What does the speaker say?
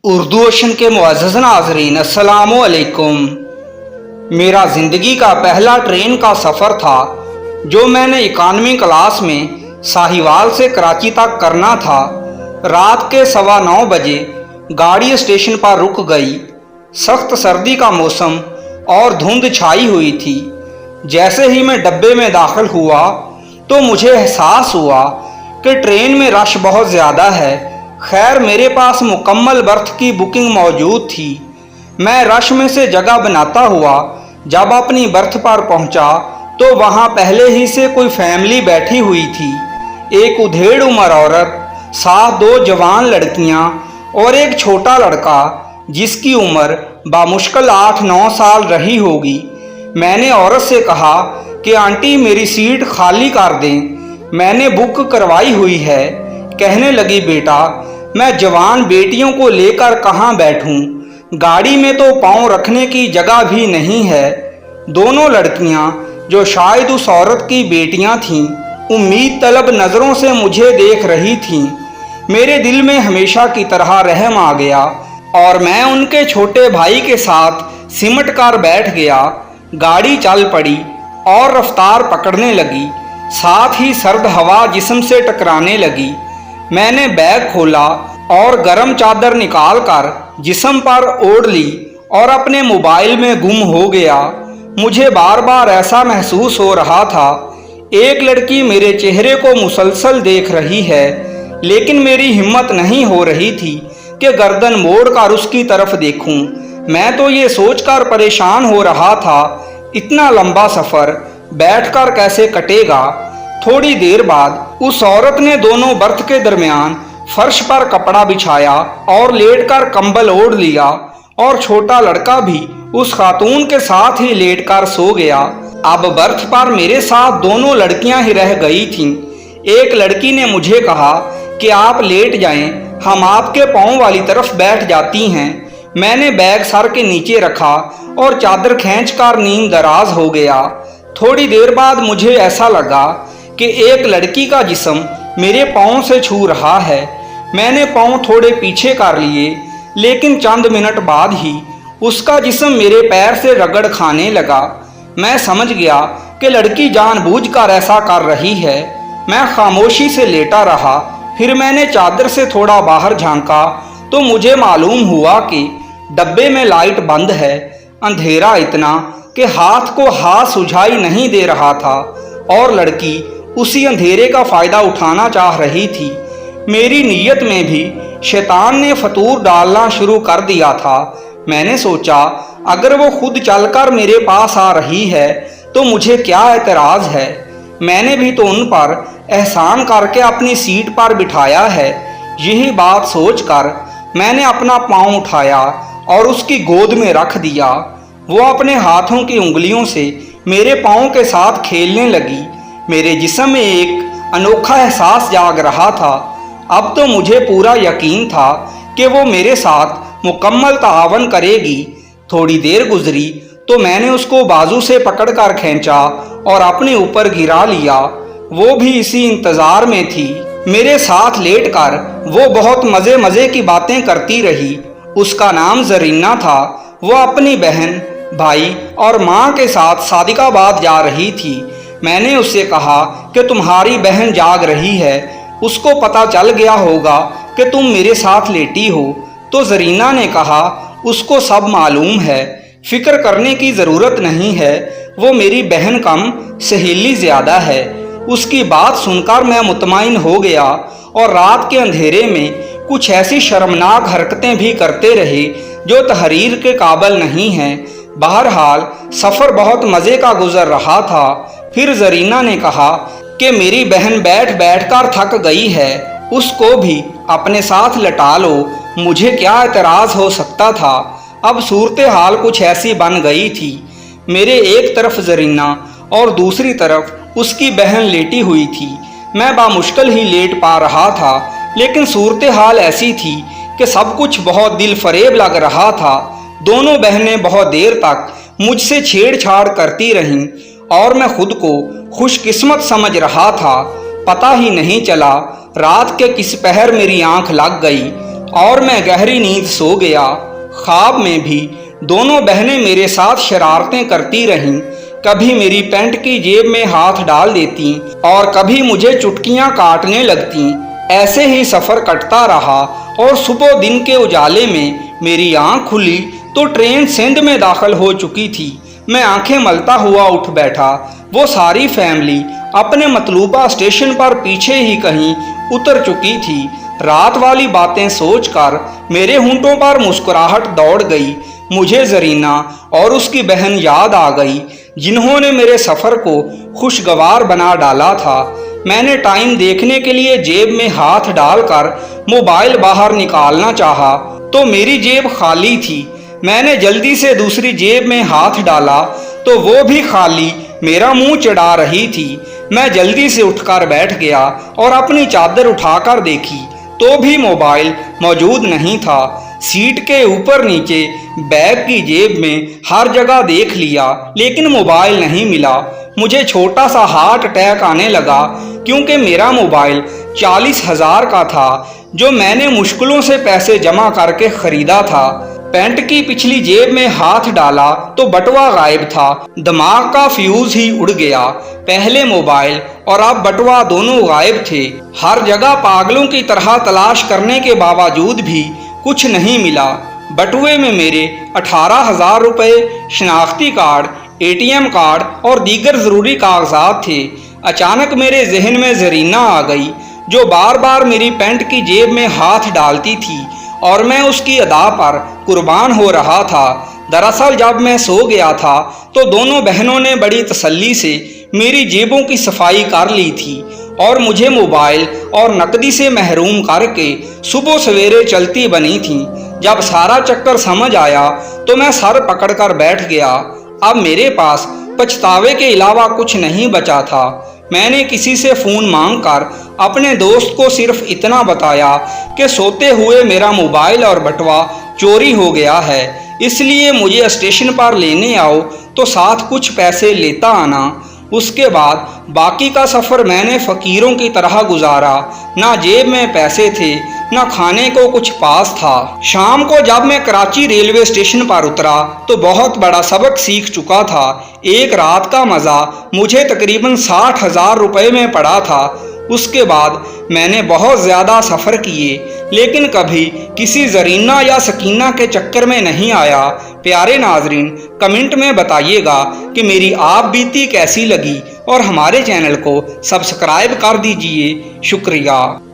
Urdu ocean के मुअज़्ज़ज़ नाज़रीन अस्सलामु अलैकुम। मेरा ज़िंदगी का पहला ट्रेन का सफ़र था जो मैंने इकानमी क्लास में साहिवाल से कराची तक करना था। रात के 9:15 बजे गाड़ी स्टेशन पर रुक गई। सख्त सर्दी का मौसम और धुंध छाई हुई थी। जैसे ही मैं डब्बे में दाखिल हुआ तो मुझे एहसास हुआ कि ट्रेन में रश बहुत ज़्यादा है। खैर मेरे पास मुकम्मल बर्थ की बुकिंग मौजूद थी। मैं रश में से जगह बनाता हुआ जब अपनी बर्थ पर पहुंचा तो वहां पहले ही से कोई फैमिली बैठी हुई थी। एक उधेड़ उम्र औरत, साथ 2 जवान लड़कियां और एक छोटा लड़का जिसकी उम्र बामुश्किल 8-9 साल रही होगी। मैंने औरत से कहा कि आंटी मेरी सीट खाली कर दें, मैंने बुक करवाई हुई है। कहने लगी बेटा मैं जवान बेटियों को लेकर कहाँ बैठूं, गाड़ी में तो पाँव रखने की जगह भी नहीं है। दोनों लड़कियां जो शायद उस औरत की बेटियां थीं उम्मीद तलब नज़रों से मुझे देख रही थीं। मेरे दिल में हमेशा की तरह रहम आ गया और मैं उनके छोटे भाई के साथ सिमट कर बैठ गया। गाड़ी चल पड़ी और रफ्तार पकड़ने लगी। साथ ही सर्द हवा जिस्म से टकराने लगी। मैंने बैग खोला और गर्म चादर निकालकर जिस्म पर ओढ़ ली और अपने मोबाइल में गुम हो गया। मुझे बार बार ऐसा महसूस हो रहा था एक लड़की मेरे चेहरे को मुसलसल देख रही है, लेकिन मेरी हिम्मत नहीं हो रही थी कि गर्दन मोड़कर उसकी तरफ देखूं। मैं तो ये सोचकर परेशान हो रहा था इतना लंबा सफ़र बैठकर कैसे कटेगा। थोड़ी देर बाद उस औरत ने दोनों बर्थ के दरमियान फर्श पर कपड़ा बिछाया और लेटकर कंबल ओढ़ लिया और छोटा लड़का भी उस खातून के साथ ही लेटकर सो गया। अब बर्थ पर मेरे साथ दोनों लड़कियां ही रह गई थीं। एक लड़की ने मुझे कहा कि आप लेट जाएं, हम आपके पाँव वाली तरफ बैठ जाती हैं। मैंने बैग सर के नीचे रखा और चादर खींचकर नींद दराज हो गया। थोड़ी देर बाद मुझे ऐसा लगा कि एक लड़की का जिस्म मेरे पाँव से छू रहा है। मैंने पाँव थोड़े पीछे कर लिए, लेकिन चंद मिनट बाद ही उसका जिस्म मेरे पैर से रगड़ खाने लगा। मैं समझ गया कि लड़की जानबूझकर ऐसा कर रही है। मैं खामोशी से लेटा रहा। फिर मैंने चादर से थोड़ा बाहर झांका तो मुझे मालूम हुआ कि डब्बे में लाइट बंद है। अंधेरा इतना कि हाथ को हाथ सुझाई नहीं दे रहा था और लड़की उसी अंधेरे का फ़ायदा उठाना चाह रही थी। मेरी नीयत में भी शैतान ने फतूर डालना शुरू कर दिया था। मैंने सोचा अगर वो खुद चलकर मेरे पास आ रही है तो मुझे क्या एतराज़ है। मैंने भी तो उन पर एहसान करके अपनी सीट पर बिठाया है। यही बात सोचकर मैंने अपना पाँव उठाया और उसकी गोद में रख दिया। वो अपने हाथों की उंगलियों से मेरे पाँव के साथ खेलने लगी। मेरे जिस्म में एक अनोखा एहसास जाग रहा था। अब तो मुझे पूरा यकीन था कि वो मेरे साथ मुकम्मल तावन करेगी। थोड़ी देर गुजरी तो मैंने उसको बाजू से पकड़कर खींचा और अपने ऊपर गिरा लिया। वो भी इसी इंतज़ार में थी। मेरे साथ लेटकर वो बहुत मज़े मज़े की बातें करती रही। उसका नाम जरीना था। वो अपनी बहन, भाई और माँ के साथ सादिकाबाद जा रही थी। मैंने उससे कहा कि तुम्हारी बहन जाग रही है, उसको पता चल गया होगा कि तुम मेरे साथ लेटी हो। तो जरीना ने कहा उसको सब मालूम है, फिक्र करने की ज़रूरत नहीं है, वो मेरी बहन कम सहेली ज़्यादा है। उसकी बात सुनकर मैं मुतमईन हो गया और रात के अंधेरे में कुछ ऐसी शर्मनाक हरकतें भी करते रहे जो तहरीर के काबिल नहीं हैं। बहरहाल सफ़र बहुत मज़े का गुजर रहा था। फिर जरीना ने कहा कि मेरी बहन बैठ बैठ कर थक गई है, उसको भी अपने साथ लटा लो। मुझे क्या एतराज़ हो सकता था। अब सूरत हाल कुछ ऐसी बन गई थी। मेरे एक तरफ जरीना और दूसरी तरफ उसकी बहन लेटी हुई थी। मैं बामुश्किल ही लेट पा रहा था, लेकिन सूरत हाल ऐसी थी कि सब कुछ बहुत दिल फरेब लग रहा था। दोनों बहनें बहुत देर तक मुझसे छेड़छाड़ करती रहीं और मैं खुद को खुशकिस्मत समझ रहा था। पता ही नहीं चला रात के किस पहर मेरी आंख लग गई اور میں گہری نیند سو گیا۔ خواب میں بھی دونوں بہنیں میرے ساتھ شرارتیں کرتی رہیں، کبھی میری پینٹ کی جیب میں ہاتھ ڈال دیتی اور کبھی مجھے چٹکیاں کاٹنے لگتی۔ ایسے ہی سفر کٹتا رہا اور صبح دن کے اجالے میں میری آنکھ کھلی تو ٹرین سندھ میں داخل ہو چکی تھی۔ میں آنکھیں ملتا ہوا اٹھ بیٹھا۔ وہ ساری فیملی اپنے مطلوبہ اسٹیشن پر پیچھے ہی کہیں اتر چکی تھی۔ رات والی باتیں سوچ کر میرے ہونٹوں پر مسکراہٹ دوڑ گئی۔ مجھے زرینہ اور اس کی بہن یاد آ گئی، جنہوں نے میرے سفر کو خوشگوار بنا ڈالا تھا۔ میں نے ٹائم دیکھنے کے لیے جیب میں ہاتھ ڈال کر موبائل باہر نکالنا چاہا تو میری جیب خالی تھی۔ میں نے جلدی سے دوسری جیب میں ہاتھ ڈالا تو وہ بھی خالی، میرا منہ چڑھا رہی تھی۔ میں جلدی سے اٹھ کر بیٹھ گیا اور اپنی چادر اٹھا کر دیکھی تو بھی موبائل موجود نہیں تھا۔ سیٹ کے اوپر نیچے، بیگ کی جیب میں، ہر جگہ دیکھ لیا لیکن موبائل نہیں ملا۔ مجھے چھوٹا سا ہارٹ اٹیک آنے لگا کیونکہ میرا موبائل 40,000 کا تھا جو میں نے مشکلوں سے پیسے جمع کر کے خریدا تھا۔ پینٹ کی پچھلی جیب میں ہاتھ ڈالا تو بٹوا غائب تھا۔ دماغ کا فیوز ہی اڑ گیا۔ پہلے موبائل اور اب بٹوا دونوں غائب تھے۔ ہر جگہ پاگلوں کی طرح تلاش کرنے کے باوجود بھی کچھ نہیں ملا۔ بٹوے میں میرے 18,000 روپے، شناختی کارڈ، ATM کارڈ اور دیگر ضروری کاغذات تھے۔ اچانک میرے ذہن میں زرینہ آ گئی، جو بار بار میری پینٹ کی جیب میں ہاتھ ڈالتی تھی اور میں اس کی ادا پر قربان ہو رہا تھا۔ دراصل جب میں سو گیا تھا تو دونوں بہنوں نے بڑی تسلی سے میری جیبوں کی صفائی کر لی تھی اور مجھے موبائل اور نقدی سے محروم کر کے صبح سویرے چلتی بنی تھیں۔ جب سارا چکر سمجھ آیا تو میں سر پکڑ کر بیٹھ گیا۔ اب میرے پاس پچھتاوے کے علاوہ کچھ نہیں بچا تھا۔ میں نے کسی سے فون مانگ کر اپنے دوست کو صرف اتنا بتایا کہ سوتے ہوئے میرا موبائل اور بٹوا چوری ہو گیا ہے، اس لیے مجھے اسٹیشن پر لینے آؤ تو ساتھ کچھ پیسے لیتا آنا۔ اس کے بعد باقی کا سفر میں نے فقیروں کی طرح گزارا۔ نہ جیب میں پیسے تھے، نہ کھانے کو کچھ پاس تھا۔ شام کو جب میں کراچی ریلوے اسٹیشن پر اترا تو بہت بڑا سبق سیکھ چکا تھا۔ ایک رات کا مزہ مجھے تقریباً 60,000 روپے میں پڑا تھا۔ اس کے بعد میں نے بہت زیادہ سفر کیے لیکن کبھی کسی زرینہ یا سکینہ کے چکر میں نہیں آیا۔ پیارے ناظرین، کمنٹ میں بتائیے گا کہ میری آپ بیتی کیسی لگی اور ہمارے چینل کو سبسکرائب کر دیجئے۔ شکریہ۔